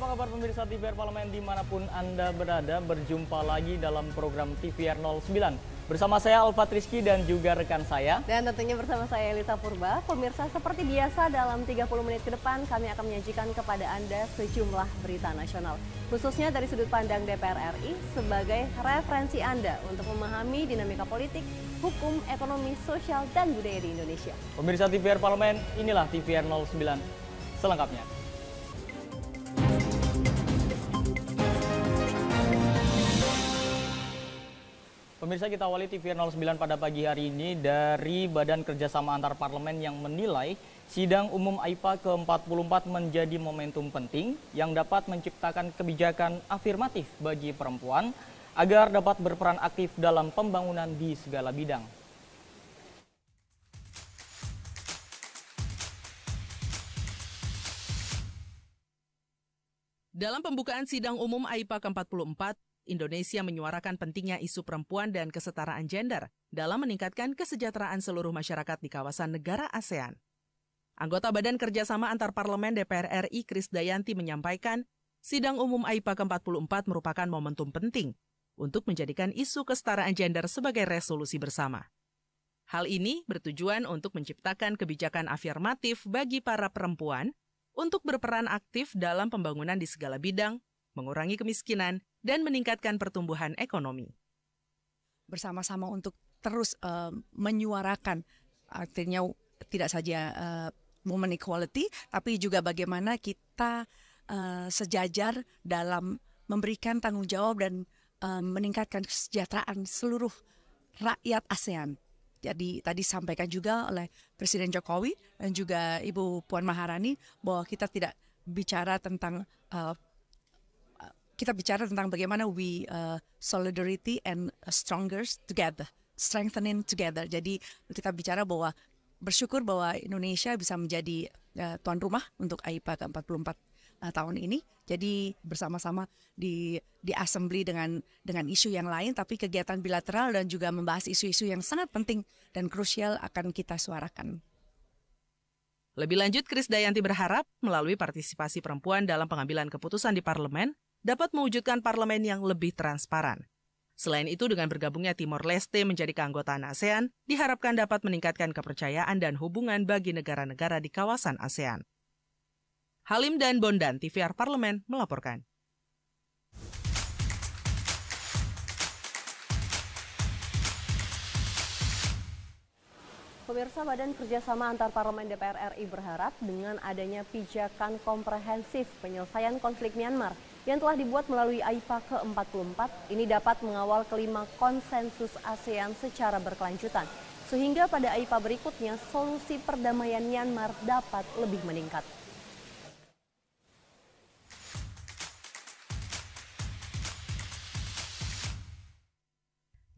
apa kabar pemirsa TVR Parlemen dimanapun Anda berada, berjumpa lagi dalam program TVR 09. Bersama saya Alfat Rizky dan juga rekan saya. Dan tentunya bersama saya Elisa Purba. Pemirsa, seperti biasa dalam 30 menit ke depan kami akan menyajikan kepada Anda sejumlah berita nasional. Khususnya dari sudut pandang DPR RI sebagai referensi Anda untuk memahami dinamika politik, hukum, ekonomi, sosial, dan budaya di Indonesia. Pemirsa TVR Parlemen, inilah TVR 09 selengkapnya. Pemirsa, kita awali TVR 09 pada pagi hari ini dari Badan Kerjasama Antar Parlemen yang menilai sidang umum AIPA ke-44 menjadi momentum penting yang dapat menciptakan kebijakan afirmatif bagi perempuan agar dapat berperan aktif dalam pembangunan di segala bidang. Dalam pembukaan sidang umum AIPA ke-44, Indonesia menyuarakan pentingnya isu perempuan dan kesetaraan gender dalam meningkatkan kesejahteraan seluruh masyarakat di kawasan negara ASEAN. Anggota Badan Kerjasama Antar Parlemen DPR RI Krisdayanti menyampaikan, sidang umum AIPA ke-44 merupakan momentum penting untuk menjadikan isu kesetaraan gender sebagai resolusi bersama. Hal ini bertujuan untuk menciptakan kebijakan afirmatif bagi para perempuan untuk berperan aktif dalam pembangunan di segala bidang, mengurangi kemiskinan, dan meningkatkan pertumbuhan ekonomi. Bersama-sama untuk terus menyuarakan, artinya tidak saja women equality, tapi juga bagaimana kita sejajar dalam memberikan tanggung jawab dan meningkatkan kesejahteraan seluruh rakyat ASEAN. Jadi tadi sampaikan juga oleh Presiden Jokowi dan juga Ibu Puan Maharani bahwa kita tidak bicara tentang kita bicara tentang bagaimana we solidarity and stronger together, strengthening together. Jadi kita bicara bahwa bersyukur bahwa Indonesia bisa menjadi tuan rumah untuk AIPA ke-44 tahun ini. Jadi bersama-sama di assembly dengan isu yang lain, tapi kegiatan bilateral dan juga membahas isu-isu yang sangat penting dan krusial akan kita suarakan. Lebih lanjut, Krisdayanti berharap melalui partisipasi perempuan dalam pengambilan keputusan di parlemen, dapat mewujudkan parlemen yang lebih transparan. Selain itu, dengan bergabungnya Timor Leste menjadi keanggotaan ASEAN, diharapkan dapat meningkatkan kepercayaan dan hubungan bagi negara-negara di kawasan ASEAN. Halim dan Bondan, TVR Parlemen, melaporkan. Pemirsa, Badan Kerjasama Antar Parlemen DPR RI berharap dengan adanya pijakan komprehensif penyelesaian konflik Myanmar yang telah dibuat melalui AIPA ke-44, ini dapat mengawal kelima konsensus ASEAN secara berkelanjutan, sehingga pada AIPA berikutnya solusi perdamaian Myanmar dapat lebih meningkat.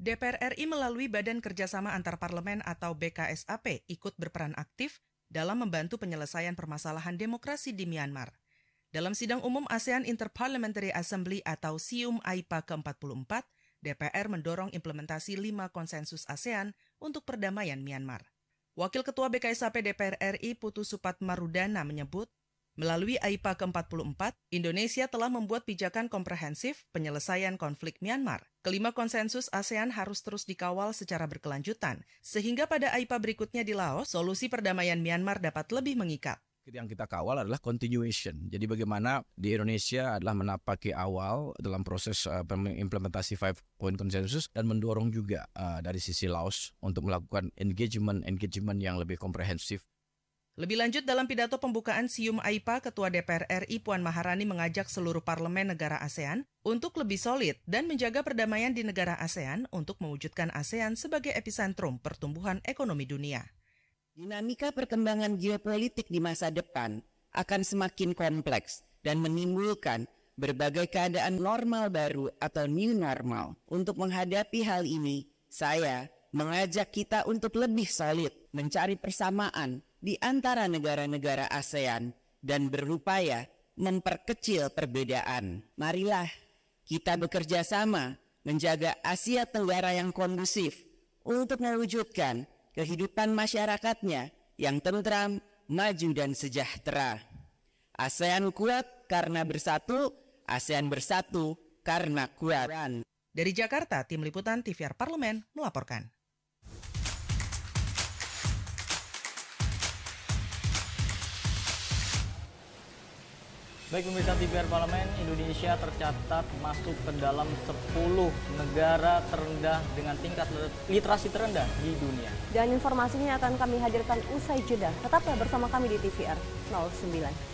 DPR RI melalui Badan Kerjasama Antar Parlemen atau BKSAP ikut berperan aktif dalam membantu penyelesaian permasalahan demokrasi di Myanmar. Dalam sidang umum ASEAN Interparliamentary Assembly atau SIUM AIPA ke-44, DPR mendorong implementasi 5 konsensus ASEAN untuk perdamaian Myanmar. Wakil Ketua BKSAP DPR RI Putu Supatmarudana menyebut, melalui AIPA ke-44, Indonesia telah membuat pijakan komprehensif penyelesaian konflik Myanmar. Kelima konsensus ASEAN harus terus dikawal secara berkelanjutan, sehingga pada AIPA berikutnya di Laos, solusi perdamaian Myanmar dapat lebih mengikat. Yang kita kawal adalah continuation. Jadi bagaimana di Indonesia adalah menapaki awal dalam proses implementasi 5-point konsensus dan mendorong juga dari sisi Laos untuk melakukan engagement yang lebih komprehensif. Lebih lanjut, dalam pidato pembukaan SIUM AIPA, Ketua DPR RI Puan Maharani mengajak seluruh parlemen negara ASEAN untuk lebih solid dan menjaga perdamaian di negara ASEAN untuk mewujudkan ASEAN sebagai epicentrum pertumbuhan ekonomi dunia. Dinamika perkembangan geopolitik di masa depan akan semakin kompleks dan menimbulkan berbagai keadaan normal baru atau new normal. Untuk menghadapi hal ini, saya mengajak kita untuk lebih solid mencari persamaan di antara negara-negara ASEAN dan berupaya memperkecil perbedaan. Marilah kita bekerja sama menjaga Asia Tenggara yang kondusif untuk mewujudkan kehidupan masyarakatnya yang tentram, maju dan sejahtera. ASEAN kuat karena bersatu, ASEAN bersatu karena kuat. Dari Jakarta, Tim Liputan TVR Parlemen melaporkan. Baik pemirsa TVR Parlemen, Indonesia tercatat masuk ke dalam 10 negara terendah dengan tingkat literasi terendah di dunia. Dan informasinya akan kami hadirkan usai jeda. Tetaplah bersama kami di TVR 09.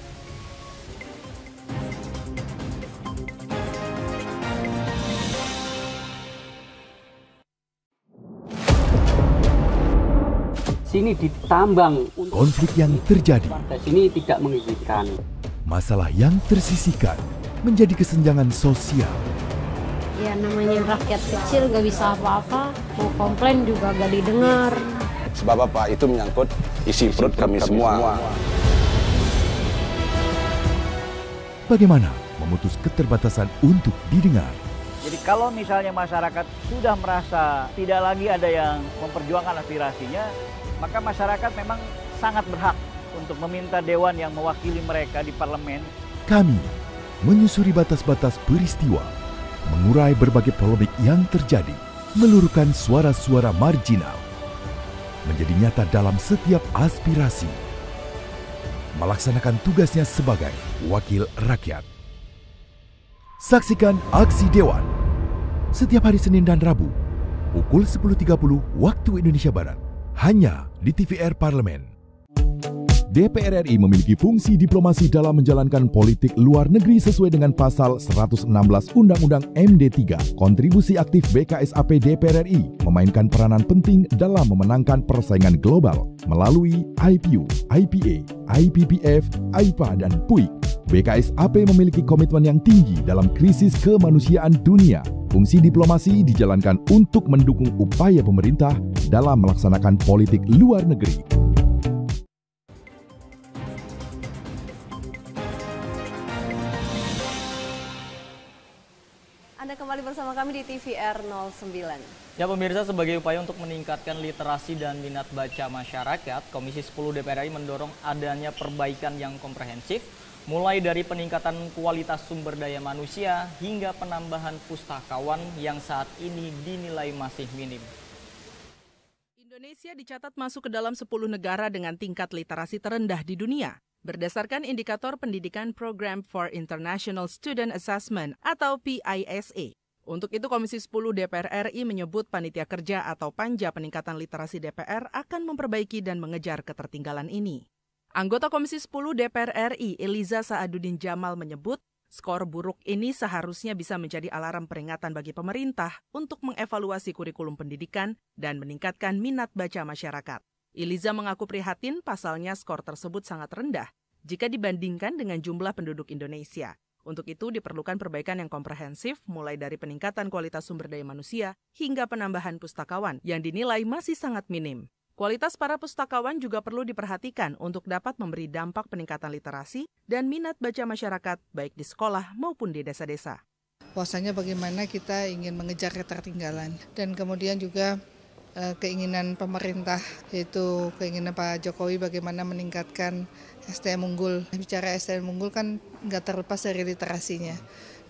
Sini ditambang. Konflik yang terjadi, Sini tidak mengizinkan. masalah yang tersisihkan menjadi kesenjangan sosial. Ya namanya rakyat kecil gak bisa apa-apa, mau komplain juga gak didengar. Sebab apa? Itu menyangkut isi perut kami semua. Bagaimana memutus keterbatasan untuk didengar? Jadi kalau misalnya masyarakat sudah merasa tidak lagi ada yang memperjuangkan aspirasinya, maka masyarakat memang sangat berhak untuk meminta dewan yang mewakili mereka di parlemen. Kami menyusuri batas-batas peristiwa, mengurai berbagai polemik yang terjadi, meluruhkan suara-suara marginal, menjadi nyata dalam setiap aspirasi, melaksanakan tugasnya sebagai wakil rakyat. Saksikan Aksi Dewan setiap hari Senin dan Rabu pukul 10.30 waktu Indonesia Barat hanya di TVR Parlemen. DPR RI memiliki fungsi diplomasi dalam menjalankan politik luar negeri sesuai dengan pasal 116 Undang-Undang MD3. Kontribusi aktif BKSAP DPR RI memainkan peranan penting dalam memenangkan persaingan global melalui IPU, IPA, IPPF, AIPA, dan PUIK. BKSAP memiliki komitmen yang tinggi dalam krisis kemanusiaan dunia. Fungsi diplomasi dijalankan untuk mendukung upaya pemerintah dalam melaksanakan politik luar negeri. Anda kembali bersama kami di TVR 09. Ya pemirsa, sebagai upaya untuk meningkatkan literasi dan minat baca masyarakat, Komisi 10 DPR RI mendorong adanya perbaikan yang komprehensif, mulai dari peningkatan kualitas sumber daya manusia hingga penambahan pustakawan yang saat ini dinilai masih minim. Indonesia dicatat masuk ke dalam 10 negara dengan tingkat literasi terendah di dunia. Berdasarkan indikator pendidikan Program for International Student Assessment atau PISA. Untuk itu Komisi 10 DPR RI menyebut panitia kerja atau panja peningkatan literasi DPR akan memperbaiki dan mengejar ketertinggalan ini. Anggota Komisi 10 DPR RI Eliza Saaduddin Jamal menyebut skor buruk ini seharusnya bisa menjadi alarm peringatan bagi pemerintah untuk mengevaluasi kurikulum pendidikan dan meningkatkan minat baca masyarakat. Eliza mengaku prihatin pasalnya skor tersebut sangat rendah jika dibandingkan dengan jumlah penduduk Indonesia. Untuk itu diperlukan perbaikan yang komprehensif mulai dari peningkatan kualitas sumber daya manusia hingga penambahan pustakawan yang dinilai masih sangat minim. Kualitas para pustakawan juga perlu diperhatikan untuk dapat memberi dampak peningkatan literasi dan minat baca masyarakat baik di sekolah maupun di desa-desa. Bahwasanya bagaimana kita ingin mengejar ketertinggalan dan kemudian juga keinginan pemerintah, yaitu keinginan Pak Jokowi bagaimana meningkatkan SDM unggul. Bicara SDM unggul kan nggak terlepas dari literasinya.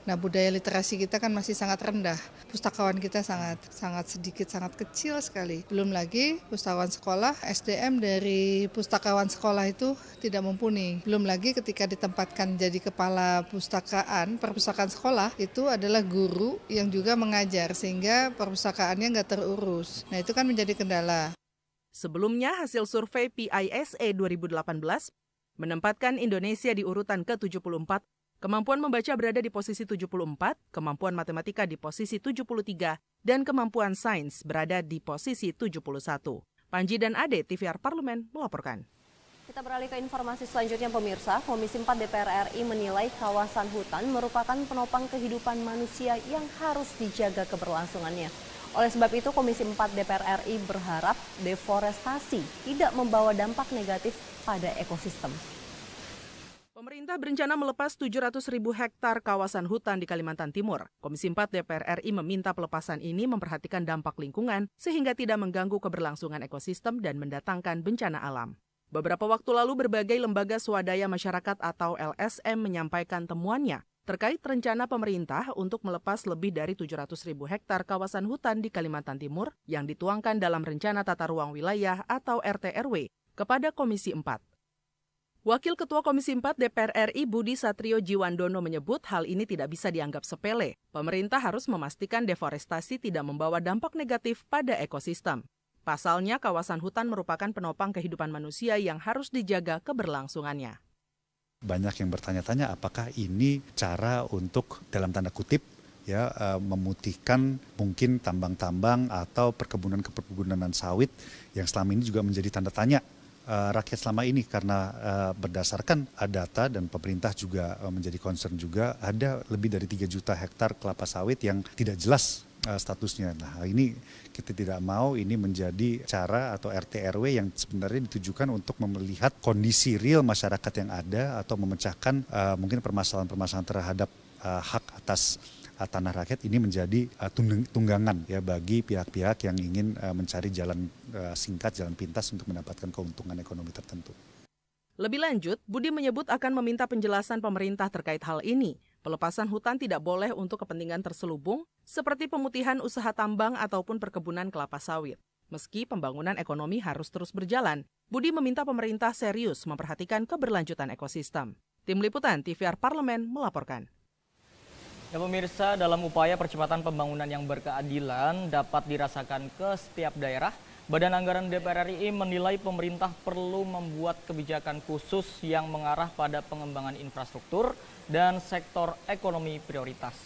Nah, budaya literasi kita kan masih sangat rendah. Pustakawan kita sangat sedikit, sangat kecil sekali. Belum lagi pustakawan sekolah, SDM dari pustakawan sekolah itu tidak mumpuni. Belum lagi ketika ditempatkan jadi kepala perpustakaan sekolah, itu adalah guru yang juga mengajar, sehingga perpustakaannya nggak terurus. Nah, itu kan menjadi kendala. Sebelumnya, hasil survei PISA 2018 menempatkan Indonesia di urutan ke-74, kemampuan membaca berada di posisi 74, kemampuan matematika di posisi 73, dan kemampuan sains berada di posisi 71. Panji dan Ade, TVR Parlemen melaporkan. Kita beralih ke informasi selanjutnya pemirsa. Komisi 4 DPR RI menilai kawasan hutan merupakan penopang kehidupan manusia yang harus dijaga keberlangsungannya. Oleh sebab itu Komisi 4 DPR RI berharap deforestasi tidak membawa dampak negatif pada ekosistem. Pemerintah berencana melepas 700.000 hektar kawasan hutan di Kalimantan Timur. Komisi 4 DPR RI meminta pelepasan ini memperhatikan dampak lingkungan sehingga tidak mengganggu keberlangsungan ekosistem dan mendatangkan bencana alam. Beberapa waktu lalu berbagai lembaga swadaya masyarakat atau LSM menyampaikan temuannya terkait rencana pemerintah untuk melepas lebih dari 700.000 hektar kawasan hutan di Kalimantan Timur yang dituangkan dalam Rencana Tata Ruang Wilayah atau RT-RW kepada Komisi 4. Wakil Ketua Komisi 4 DPR RI Budi Satrio Jiwandono menyebut hal ini tidak bisa dianggap sepele. Pemerintah harus memastikan deforestasi tidak membawa dampak negatif pada ekosistem. Pasalnya, kawasan hutan merupakan penopang kehidupan manusia yang harus dijaga keberlangsungannya. Banyak yang bertanya-tanya apakah ini cara untuk dalam tanda kutip ya memutihkan mungkin tambang-tambang atau perkebunan sawit yang selama ini juga menjadi tanda tanya rakyat selama ini karena berdasarkan data dan pemerintah juga menjadi concern juga ada lebih dari 3 juta hektar kelapa sawit yang tidak jelas statusnya. Nah ini kita tidak mau ini menjadi cara atau RT-RW yang sebenarnya ditujukan untuk melihat kondisi real masyarakat yang ada atau memecahkan mungkin permasalahan-permasalahan terhadap hak atas tanah rakyat ini menjadi tunggangan ya bagi pihak-pihak yang ingin mencari jalan singkat, jalan pintas untuk mendapatkan keuntungan ekonomi tertentu. Lebih lanjut, Budi menyebut akan meminta penjelasan pemerintah terkait hal ini. Pelepasan hutan tidak boleh untuk kepentingan terselubung, seperti pemutihan usaha tambang ataupun perkebunan kelapa sawit. Meski pembangunan ekonomi harus terus berjalan, Budi meminta pemerintah serius memperhatikan keberlanjutan ekosistem. Tim Liputan TVR Parlemen melaporkan. Ya pemirsa, dalam upaya percepatan pembangunan yang berkeadilan dapat dirasakan ke setiap daerah, Badan Anggaran DPR RI menilai pemerintah perlu membuat kebijakan khusus yang mengarah pada pengembangan infrastruktur dan sektor ekonomi prioritas.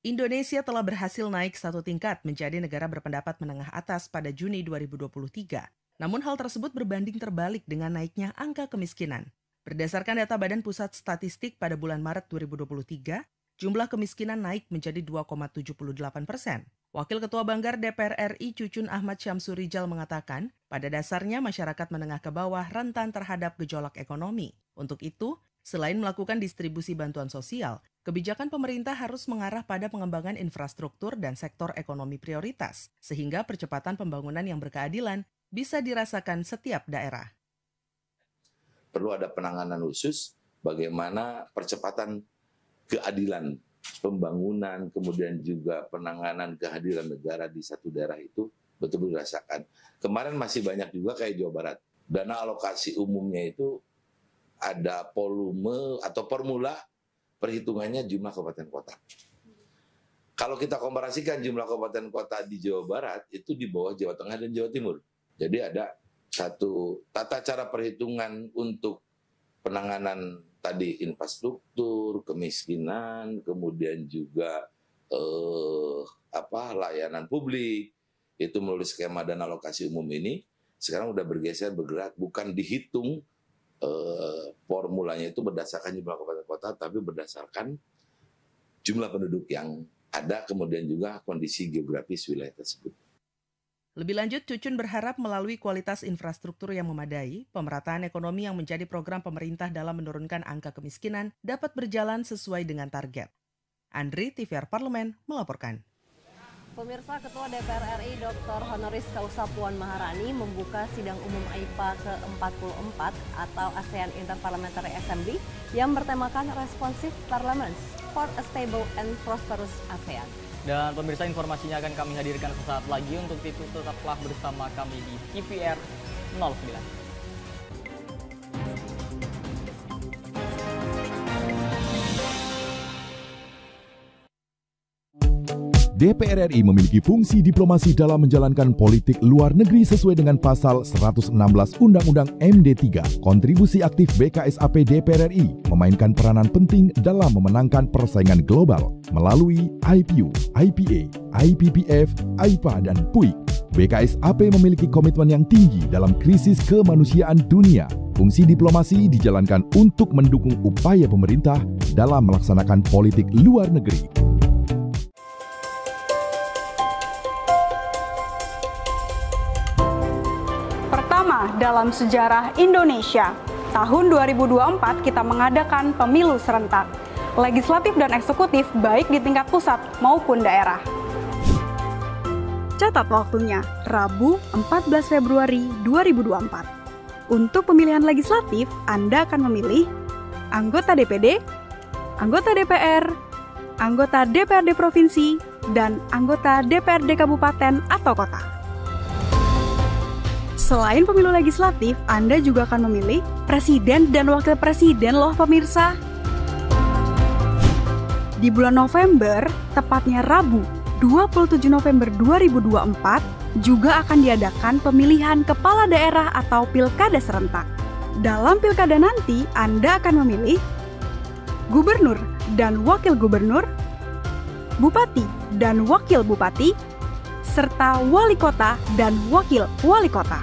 Indonesia telah berhasil naik 1 tingkat menjadi negara berpendapat menengah atas pada Juni 2023. Namun hal tersebut berbanding terbalik dengan naiknya angka kemiskinan. Berdasarkan data Badan Pusat Statistik pada bulan Maret 2023, jumlah kemiskinan naik menjadi 2,78%. Wakil Ketua Banggar DPR RI Cucun Ahmad Syamsurijal mengatakan, pada dasarnya masyarakat menengah ke bawah rentan terhadap gejolak ekonomi. Untuk itu, selain melakukan distribusi bantuan sosial, kebijakan pemerintah harus mengarah pada pengembangan infrastruktur dan sektor ekonomi prioritas, sehingga percepatan pembangunan yang berkeadilan bisa dirasakan setiap daerah. Perlu ada penanganan khusus bagaimana percepatan keadilan pembangunan, kemudian juga penanganan kehadiran negara di satu daerah itu betul-betul dirasakan. Kemarin masih banyak juga kayak Jawa Barat. Dana alokasi umumnya itu ada volume atau formula perhitungannya jumlah kabupaten kota. Kalau kita komparasikan jumlah kabupaten kota di Jawa Barat itu di bawah Jawa Tengah dan Jawa Timur. Jadi ada satu tata cara perhitungan untuk penanganan tadi infrastruktur, kemiskinan, kemudian juga layanan publik itu melalui skema dana alokasi umum ini sekarang udah bergerak bukan dihitung formulanya itu berdasarkan jumlah kabupaten kota tapi berdasarkan jumlah penduduk yang ada kemudian juga kondisi geografis wilayah tersebut. Lebih lanjut, Cucun berharap melalui kualitas infrastruktur yang memadai, pemerataan ekonomi yang menjadi program pemerintah dalam menurunkan angka kemiskinan dapat berjalan sesuai dengan target. Andri, TVR Parlemen, melaporkan. Pemirsa, Ketua DPR RI Dr. Honoris Causa Puan Maharani membuka sidang umum AIPA ke-44 atau ASEAN Interparliamentary Assembly yang bertemakan Responsive Parliaments for a Stable and Prosperous ASEAN. Dan pemirsa, informasinya akan kami hadirkan sesaat lagi. Untuk itu tetaplah bersama kami di TVR 09. DPR RI memiliki fungsi diplomasi dalam menjalankan politik luar negeri sesuai dengan pasal 116 Undang-Undang MD 3. Kontribusi aktif BKSAP DPR RI memainkan peranan penting dalam memenangkan persaingan global melalui IPU, IPA, IPPF, AIPA, dan PUIK. BKSAP memiliki komitmen yang tinggi dalam krisis kemanusiaan dunia. Fungsi diplomasi dijalankan untuk mendukung upaya pemerintah dalam melaksanakan politik luar negeri. Dalam sejarah Indonesia, tahun 2024 kita mengadakan pemilu serentak, legislatif dan eksekutif baik di tingkat pusat maupun daerah. Catat waktunya, Rabu 14 Februari 2024. Untuk pemilihan legislatif, Anda akan memilih anggota DPD, anggota DPR, anggota DPRD Provinsi, dan anggota DPRD Kabupaten atau Kota. Selain pemilu legislatif, Anda juga akan memilih presiden dan wakil presiden loh pemirsa. Di bulan November, tepatnya Rabu 27 November 2024, juga akan diadakan pemilihan kepala daerah atau pilkada serentak. Dalam pilkada nanti, Anda akan memilih gubernur dan wakil gubernur, bupati dan wakil bupati, serta wali kota dan wakil wali kota.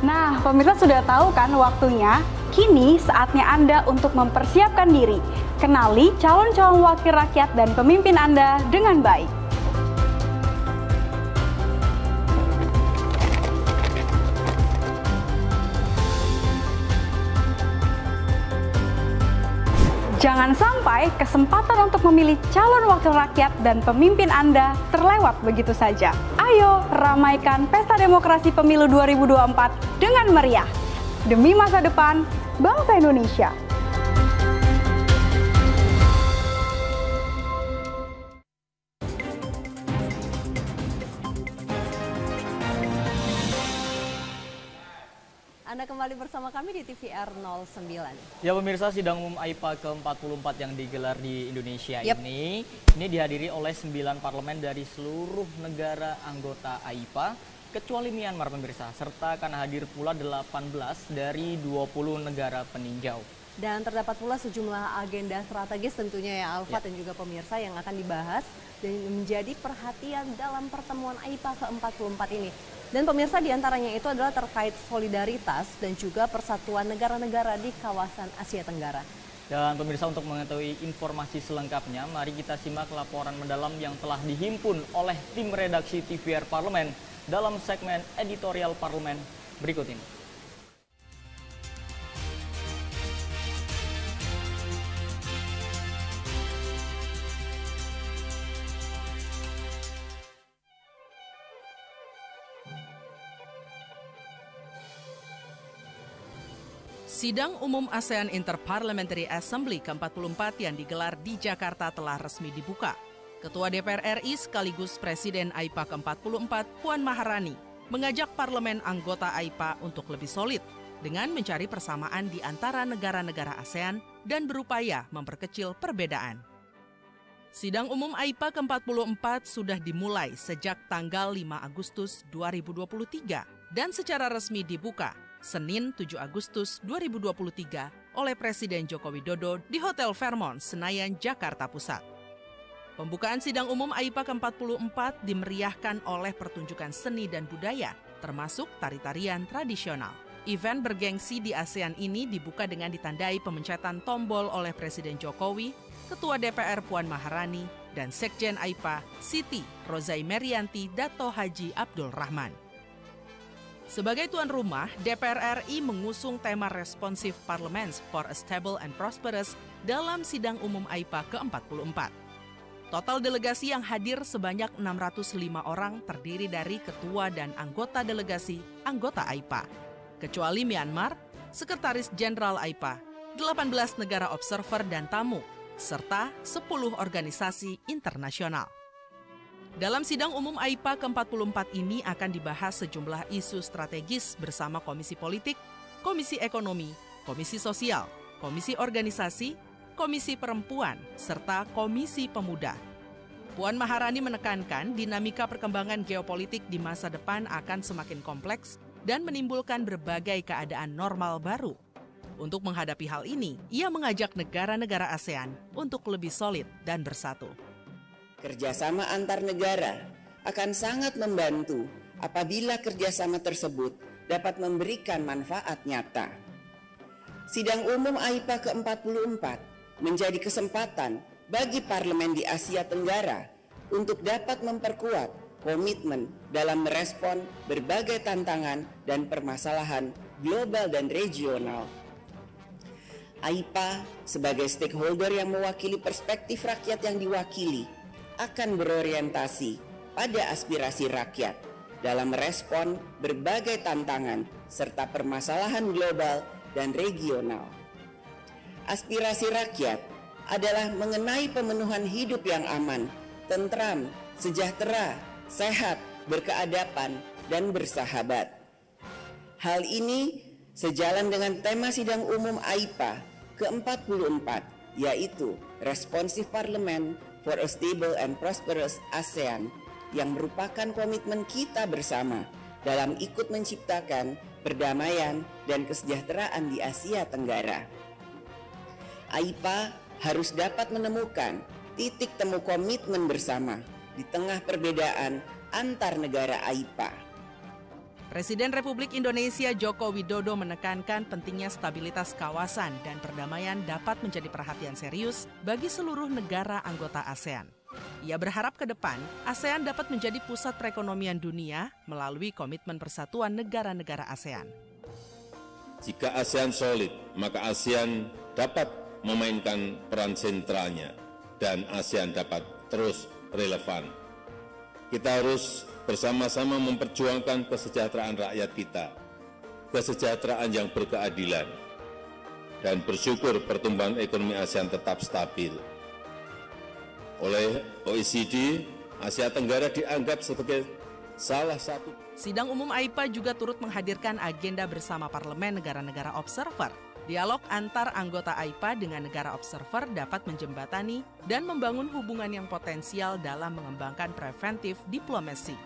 Nah, pemirsa sudah tahu kan waktunya? Kini saatnya Anda untuk mempersiapkan diri. Kenali calon-calon wakil rakyat dan pemimpin Anda dengan baik. Jangan sampai kesempatan untuk memilih calon wakil rakyat dan pemimpin Anda terlewat begitu saja. Ayo ramaikan Pesta Demokrasi Pemilu 2024 dengan meriah. Demi masa depan bangsa Indonesia. Anda kembali bersama kami di TVR 09. Ya pemirsa, sidang umum AIPA ke-44 yang digelar di Indonesia ini dihadiri oleh 9 parlemen dari seluruh negara anggota AIPA kecuali Myanmar pemirsa, serta akan hadir pula 18 dari 20 negara peninjau. Dan terdapat pula sejumlah agenda strategis tentunya ya Alfa dan juga pemirsa yang akan dibahas dan menjadi perhatian dalam pertemuan AIPA ke-44 ini. Dan pemirsa diantaranya itu adalah terkait solidaritas dan juga persatuan negara-negara di kawasan Asia Tenggara. Dan pemirsa, untuk mengetahui informasi selengkapnya, mari kita simak laporan mendalam yang telah dihimpun oleh tim redaksi TVR Parlemen dalam segmen editorial Parlemen berikut ini. Sidang Umum ASEAN Interparliamentary Assembly ke-44 yang digelar di Jakarta telah resmi dibuka. Ketua DPR RI sekaligus Presiden AIPA ke-44, Puan Maharani, mengajak parlemen anggota AIPA untuk lebih solid dengan mencari persamaan di antara negara-negara ASEAN dan berupaya memperkecil perbedaan. Sidang Umum AIPA ke-44 sudah dimulai sejak tanggal 5 Agustus 2023 dan secara resmi dibuka Senin 7 Agustus 2023 oleh Presiden Joko Widodo di Hotel Fairmont, Senayan, Jakarta Pusat. Pembukaan Sidang Umum AIPA ke-44 dimeriahkan oleh pertunjukan seni dan budaya, termasuk tari-tarian tradisional. Event bergengsi di ASEAN ini dibuka dengan ditandai pemencetan tombol oleh Presiden Jokowi, Ketua DPR Puan Maharani, dan Sekjen AIPA Siti Rozai Merianti Dato Haji Abdul Rahman. Sebagai tuan rumah, DPR RI mengusung tema Responsive Parliaments for a Stable and Prosperous dalam Sidang Umum AIPA ke-44. Total delegasi yang hadir sebanyak 605 orang terdiri dari ketua dan anggota delegasi anggota AIPA. Kecuali Myanmar, Sekretaris Jenderal AIPA, 18 negara observer dan tamu, serta 10 organisasi internasional. Dalam Sidang Umum AIPA ke-44 ini akan dibahas sejumlah isu strategis bersama Komisi Politik, Komisi Ekonomi, Komisi Sosial, Komisi Organisasi, Komisi Perempuan, serta Komisi Pemuda. Puan Maharani menekankan dinamika perkembangan geopolitik di masa depan akan semakin kompleks dan menimbulkan berbagai keadaan normal baru. Untuk menghadapi hal ini, ia mengajak negara-negara ASEAN untuk lebih solid dan bersatu. Kerjasama antar negara akan sangat membantu apabila kerjasama tersebut dapat memberikan manfaat nyata. Sidang Umum AIPA ke-44 menjadi kesempatan bagi parlemen di Asia Tenggara untuk dapat memperkuat komitmen dalam merespon berbagai tantangan dan permasalahan global dan regional. AIPA sebagai stakeholder yang mewakili perspektif rakyat yang diwakili akan berorientasi pada aspirasi rakyat dalam merespon berbagai tantangan serta permasalahan global dan regional. Aspirasi rakyat adalah mengenai pemenuhan hidup yang aman, tentram, sejahtera, sehat, berkeadapan, dan bersahabat. Hal ini sejalan dengan tema sidang umum AIPA ke-44, yaitu Responsive Parliament for a Stable and Prosperous ASEAN, yang merupakan komitmen kita bersama dalam ikut menciptakan perdamaian dan kesejahteraan di Asia Tenggara. AIPA harus dapat menemukan titik temu komitmen bersama di tengah perbedaan antar negara AIPA. Presiden Republik Indonesia Joko Widodo menekankan pentingnya stabilitas kawasan dan perdamaian dapat menjadi perhatian serius bagi seluruh negara anggota ASEAN. Ia berharap ke depan ASEAN dapat menjadi pusat perekonomian dunia melalui komitmen persatuan negara-negara ASEAN. Jika ASEAN solid, maka ASEAN dapat memainkan peran sentralnya dan ASEAN dapat terus relevan. Kita harus bersama-sama memperjuangkan kesejahteraan rakyat kita, kesejahteraan yang berkeadilan, dan bersyukur pertumbuhan ekonomi ASEAN tetap stabil. Oleh OECD, Asia Tenggara dianggap sebagai salah satu. Sidang umum AIPA juga turut menghadirkan agenda bersama parlemen negara-negara observer. Dialog antar anggota AIPA dengan negara observer dapat menjembatani dan membangun hubungan yang potensial dalam mengembangkan preventif diplomasi.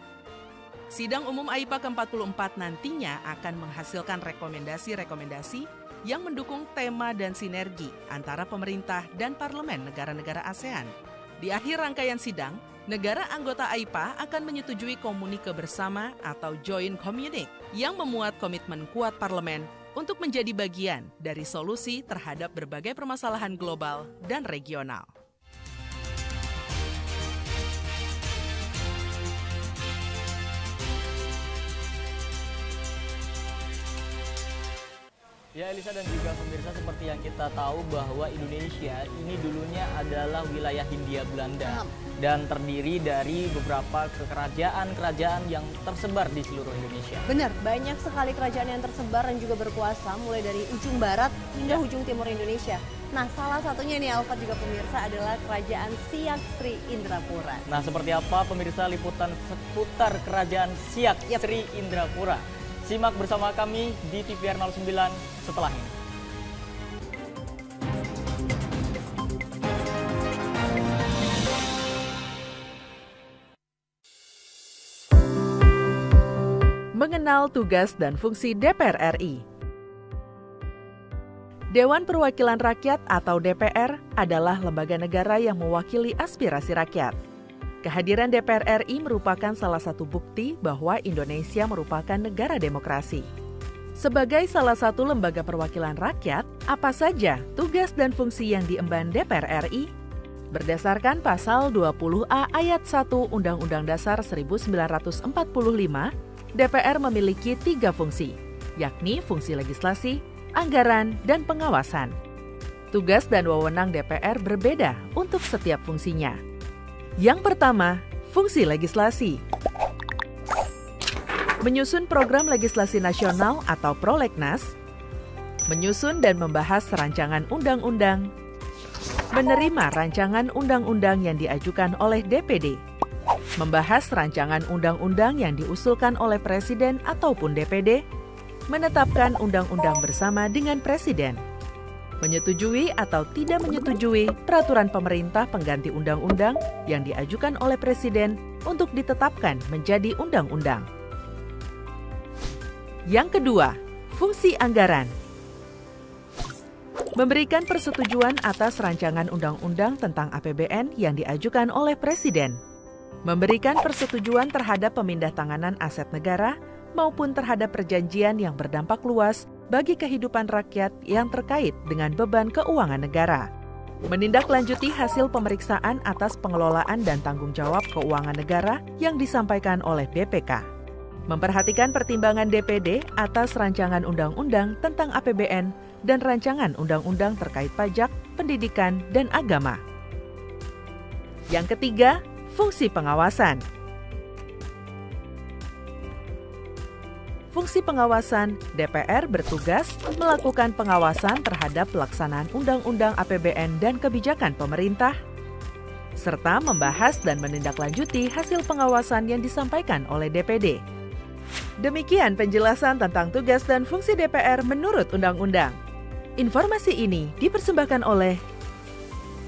Sidang umum AIPA ke-44 nantinya akan menghasilkan rekomendasi-rekomendasi yang mendukung tema dan sinergi antara pemerintah dan parlemen negara-negara ASEAN. Di akhir rangkaian sidang, negara anggota AIPA akan menyetujui komunike bersama atau joint communique yang memuat komitmen kuat parlemen untuk menjadi bagian dari solusi terhadap berbagai permasalahan global dan regional. Ya Elisa dan juga pemirsa, seperti yang kita tahu bahwa Indonesia ini dulunya adalah wilayah Hindia Belanda dan terdiri dari beberapa kerajaan-kerajaan yang tersebar di seluruh Indonesia. Benar, banyak sekali kerajaan yang tersebar dan juga berkuasa mulai dari ujung barat hingga ujung timur Indonesia. Nah, salah satunya ini Alfat juga pemirsa adalah Kerajaan Siak Sri Indrapura. Nah, seperti apa pemirsa liputan seputar Kerajaan Siak Sri Indrapura? Simak bersama kami di TVR 09 setelah ini. Mengenal tugas dan fungsi DPR RI. Dewan Perwakilan Rakyat atau DPR adalah lembaga negara yang mewakili aspirasi rakyat. Kehadiran DPR RI merupakan salah satu bukti bahwa Indonesia merupakan negara demokrasi. Sebagai salah satu lembaga perwakilan rakyat, apa saja tugas dan fungsi yang diemban DPR RI? Berdasarkan pasal 20A ayat 1 Undang-Undang Dasar 1945, DPR memiliki 3 fungsi, yakni fungsi legislasi, anggaran, dan pengawasan. Tugas dan wewenang DPR berbeda untuk setiap fungsinya. Yang pertama, fungsi legislasi. Menyusun program legislasi nasional atau prolegnas, menyusun dan membahas rancangan undang-undang, menerima rancangan undang-undang yang diajukan oleh DPD, membahas rancangan undang-undang yang diusulkan oleh Presiden ataupun DPD, menetapkan undang-undang bersama dengan Presiden, menyetujui atau tidak menyetujui peraturan pemerintah pengganti undang-undang yang diajukan oleh Presiden untuk ditetapkan menjadi undang-undang. Yang kedua, fungsi anggaran. Memberikan persetujuan atas rancangan undang-undang tentang APBN yang diajukan oleh Presiden. Memberikan persetujuan terhadap pemindah-tanganan aset negara maupun terhadap perjanjian yang berdampak luas bagi kehidupan rakyat yang terkait dengan beban keuangan negara. Menindaklanjuti hasil pemeriksaan atas pengelolaan dan tanggung jawab keuangan negara yang disampaikan oleh BPK. Memperhatikan pertimbangan DPD atas rancangan undang-undang tentang APBN dan rancangan undang-undang terkait pajak, pendidikan, dan agama. Yang ketiga, fungsi pengawasan. Fungsi pengawasan, DPR bertugas melakukan pengawasan terhadap pelaksanaan Undang-Undang APBN dan kebijakan pemerintah, serta membahas dan menindaklanjuti hasil pengawasan yang disampaikan oleh DPD. Demikian penjelasan tentang tugas dan fungsi DPR menurut Undang-Undang. Informasi ini dipersembahkan oleh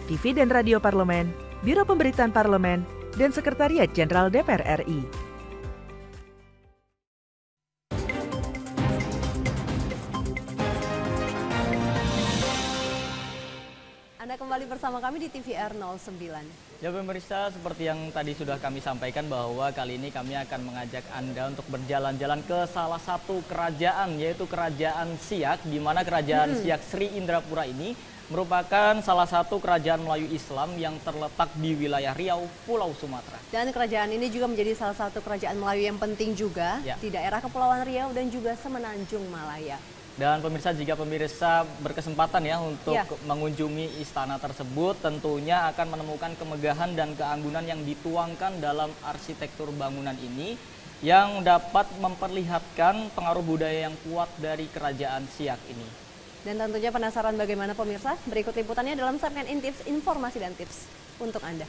TV dan Radio Parlemen, Biro Pemberitaan Parlemen, dan Sekretariat Jenderal DPR RI. Anda kembali bersama kami di TVR 09. Ya pemirsa, seperti yang tadi sudah kami sampaikan bahwa kali ini kami akan mengajak Anda untuk berjalan-jalan ke salah satu kerajaan, yaitu Kerajaan Siak, di mana Kerajaan Siak Sri Indrapura ini merupakan salah satu kerajaan Melayu Islam yang terletak di wilayah Riau, Pulau Sumatera. Dan kerajaan ini juga menjadi salah satu kerajaan Melayu yang penting juga di daerah Kepulauan Riau dan juga Semenanjung Malaya. Dan pemirsa, jika pemirsa berkesempatan ya untuk mengunjungi istana tersebut, tentunya akan menemukan kemegahan dan keanggunan yang dituangkan dalam arsitektur bangunan ini yang dapat memperlihatkan pengaruh budaya yang kuat dari Kerajaan Siak ini. Dan tentunya penasaran bagaimana pemirsa? Berikut liputannya dalam segmen Intips, informasi dan tips untuk Anda.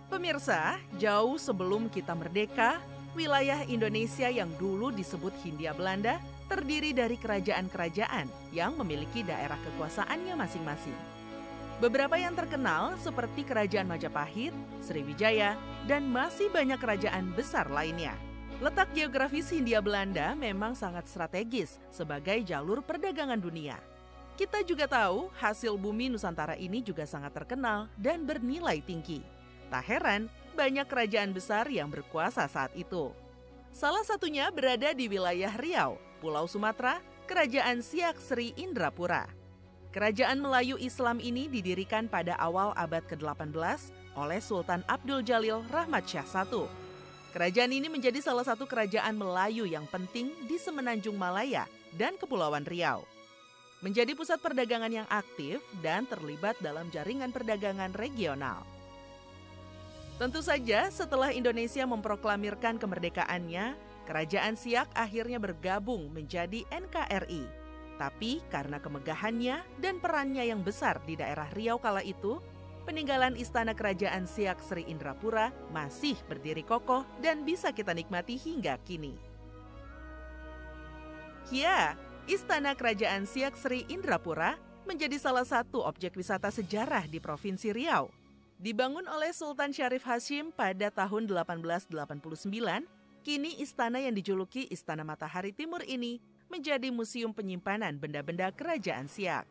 Pemirsa, jauh sebelum kita merdeka, wilayah Indonesia yang dulu disebut Hindia Belanda terdiri dari kerajaan-kerajaan yang memiliki daerah kekuasaannya masing-masing. Beberapa yang terkenal seperti Kerajaan Majapahit, Sriwijaya, dan masih banyak kerajaan besar lainnya. Letak geografis Hindia Belanda memang sangat strategis sebagai jalur perdagangan dunia. Kita juga tahu hasil bumi Nusantara ini juga sangat terkenal dan bernilai tinggi. Tak heran, banyak kerajaan besar yang berkuasa saat itu. Salah satunya berada di wilayah Riau, Pulau Sumatera, Kerajaan Siak Sri Indrapura. Kerajaan Melayu Islam ini didirikan pada awal abad ke-18 oleh Sultan Abdul Jalil Rahmat Shah I. Kerajaan ini menjadi salah satu kerajaan Melayu yang penting di Semenanjung Malaya dan Kepulauan Riau. Menjadi pusat perdagangan yang aktif dan terlibat dalam jaringan perdagangan regional. Tentu saja setelah Indonesia memproklamirkan kemerdekaannya, Kerajaan Siak akhirnya bergabung menjadi NKRI. Tapi karena kemegahannya dan perannya yang besar di daerah Riau kala itu, peninggalan Istana Kerajaan Siak Sri Indrapura masih berdiri kokoh dan bisa kita nikmati hingga kini. Ya, Istana Kerajaan Siak Sri Indrapura menjadi salah satu objek wisata sejarah di Provinsi Riau. Dibangun oleh Sultan Syarif Hasyim pada tahun 1889, kini istana yang dijuluki Istana Matahari Timur ini menjadi museum penyimpanan benda-benda Kerajaan Siak.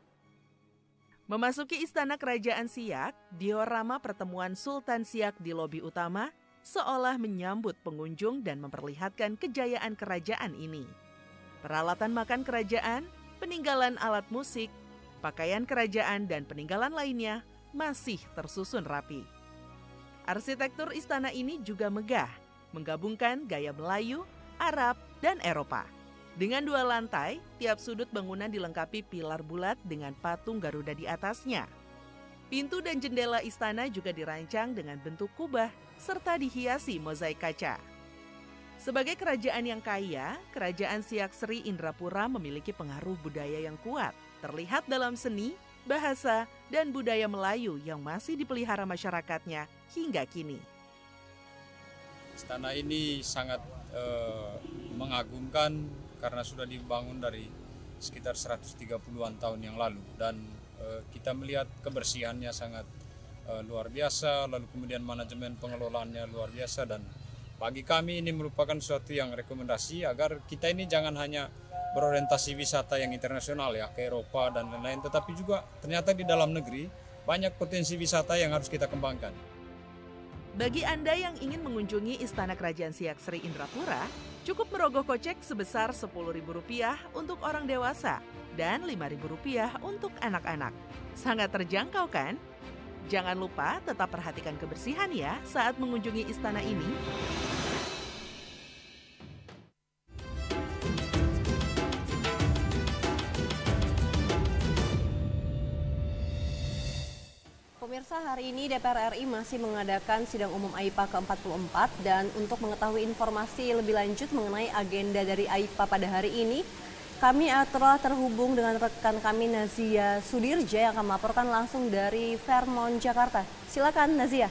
Memasuki Istana Kerajaan Siak, diorama pertemuan Sultan Siak di lobi utama seolah menyambut pengunjung dan memperlihatkan kejayaan kerajaan ini. Peralatan makan kerajaan, peninggalan alat musik, pakaian kerajaan, dan peninggalan lainnya masih tersusun rapi. Arsitektur istana ini juga megah, menggabungkan gaya Melayu, Arab, dan Eropa. Dengan 2 lantai, tiap sudut bangunan dilengkapi pilar bulat dengan patung Garuda di atasnya. Pintu dan jendela istana juga dirancang dengan bentuk kubah serta dihiasi mozaik kaca. Sebagai kerajaan yang kaya, Kerajaan Siak Sri Indrapura memiliki pengaruh budaya yang kuat, terlihat dalam seni, bahasa, dan budaya Melayu yang masih dipelihara masyarakatnya hingga kini. Istana ini sangat mengagumkan karena sudah dibangun dari sekitar 130-an tahun yang lalu. Dan kita melihat kebersihannya sangat luar biasa, lalu kemudian manajemen pengelolaannya luar biasa. Dan bagi kami ini merupakan suatu yang rekomendasi agar kita ini jangan hanya berorientasi wisata yang internasional ya ke Eropa dan lain-lain, tetapi juga ternyata di dalam negeri banyak potensi wisata yang harus kita kembangkan. Bagi Anda yang ingin mengunjungi Istana Kerajaan Siak Sri Indrapura, cukup merogoh kocek sebesar Rp10.000 untuk orang dewasa dan Rp5.000 untuk anak-anak. Sangat terjangkau kan? Jangan lupa tetap perhatikan kebersihan ya saat mengunjungi istana ini. Pemirsa, hari ini DPR RI masih mengadakan sidang umum AIPA ke-44 dan untuk mengetahui informasi lebih lanjut mengenai agenda dari AIPA pada hari ini, kami telah terhubung dengan rekan kami Nazia Sudirja yang akan melaporkan langsung dari Fairmont, Jakarta. Silakan Nazia.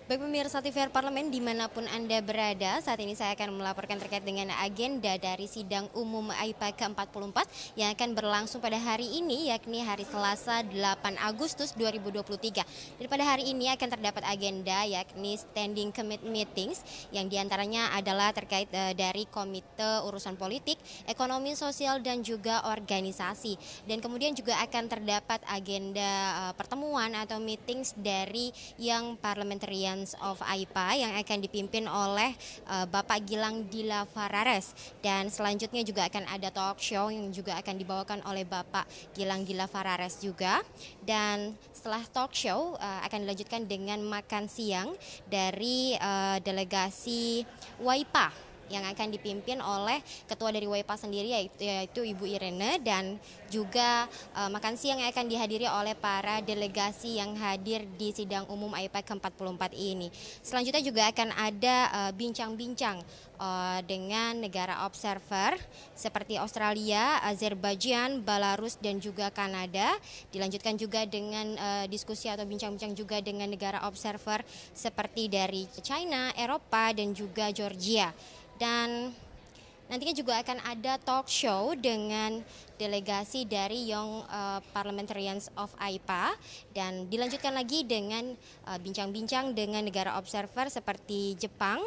Baik pemirsa TVR Parlemen dimanapun Anda berada, saat ini saya akan melaporkan terkait dengan agenda dari sidang umum AIPA ke-44 yang akan berlangsung pada hari ini, yakni hari Selasa 8 Agustus 2023. Dan pada hari ini akan terdapat agenda yakni standing committee meetings yang diantaranya adalah terkait dari Komite Urusan Politik, Ekonomi Sosial dan juga Organisasi. Dan kemudian juga akan terdapat agenda pertemuan atau meetings dari yang Parliamentarian of AIPA yang akan dipimpin oleh Bapak Gilang Dila Farares, dan selanjutnya juga akan ada talk show yang juga akan dibawakan oleh Bapak Gilang Dila Farares juga, dan setelah talk show akan dilanjutkan dengan makan siang dari delegasi WAIPA yang akan dipimpin oleh ketua dari WAIPA sendiri yaitu Ibu Irene, dan juga makan siang yang akan dihadiri oleh para delegasi yang hadir di sidang umum AIPA ke-44 ini. Selanjutnya juga akan ada bincang-bincang dengan negara observer seperti Australia, Azerbaijan, Belarus dan juga Kanada. Dilanjutkan juga dengan diskusi atau bincang-bincang juga dengan negara observer seperti dari China, Eropa dan juga Georgia. Dan nantinya juga akan ada talk show dengan delegasi dari Young Parliamentarians of AIPA, dan dilanjutkan lagi dengan bincang-bincang dengan negara observer seperti Jepang,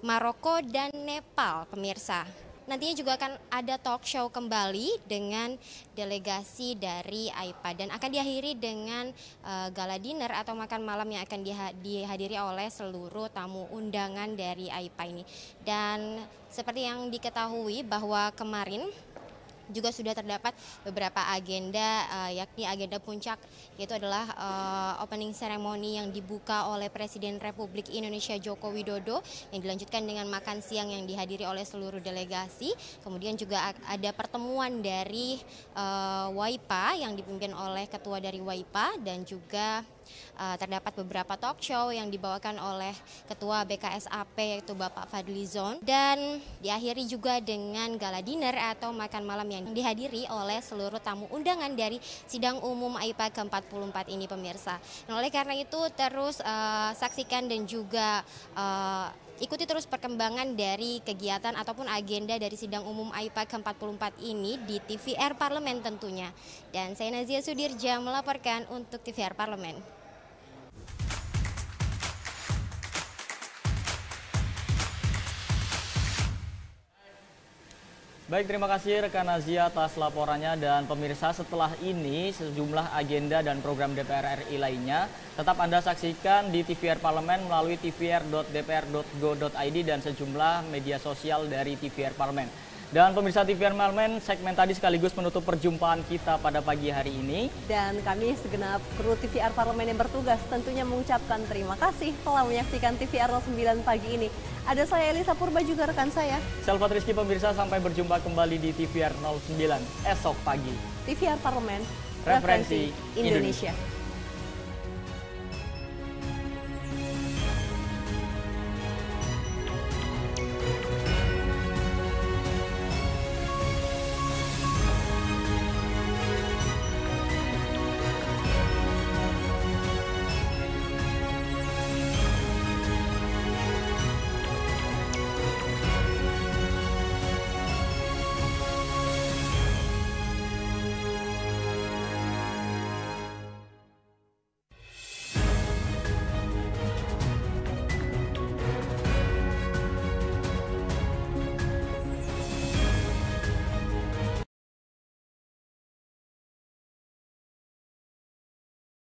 Maroko dan Nepal pemirsa. Nantinya juga akan ada talk show kembali dengan delegasi dari AIPA dan akan diakhiri dengan gala dinner atau makan malam yang akan dihadiri oleh seluruh tamu undangan dari AIPA ini. Dan seperti yang diketahui bahwa kemarin juga sudah terdapat beberapa agenda, yakni agenda puncak, yaitu adalah opening ceremony yang dibuka oleh Presiden Republik Indonesia Joko Widodo, yang dilanjutkan dengan makan siang yang dihadiri oleh seluruh delegasi. Kemudian juga ada pertemuan dari WAIPA yang dipimpin oleh ketua dari WAIPA, dan juga terdapat beberapa talk show yang dibawakan oleh ketua BKSAP yaitu Bapak Fadlizon, dan diakhiri juga dengan gala dinner atau makan malam yang dihadiri oleh seluruh tamu undangan dari sidang umum AIPA ke-44 ini pemirsa. Nah, oleh karena itu terus saksikan dan juga ikuti terus perkembangan dari kegiatan ataupun agenda dari sidang umum AIPA ke-44 ini di TVR Parlemen tentunya. Dan saya Nazia Sudirja melaporkan untuk TVR Parlemen. Baik, terima kasih rekan Nazia atas laporannya, dan pemirsa, setelah ini sejumlah agenda dan program DPR RI lainnya tetap Anda saksikan di TVR Parlemen melalui tvr.dpr.go.id dan sejumlah media sosial dari TVR Parlemen. Dan pemirsa TVR Parlemen, segmen tadi sekaligus menutup perjumpaan kita pada pagi hari ini. Dan kami segenap kru TVR Parlemen yang bertugas tentunya mengucapkan terima kasih telah menyaksikan TVR 09 pagi ini. Ada saya Elisa Purba, juga rekan saya Selva Rizky. Pemirsa, sampai berjumpa kembali di TVR 09 esok pagi. TVR Parlemen, referensi Indonesia.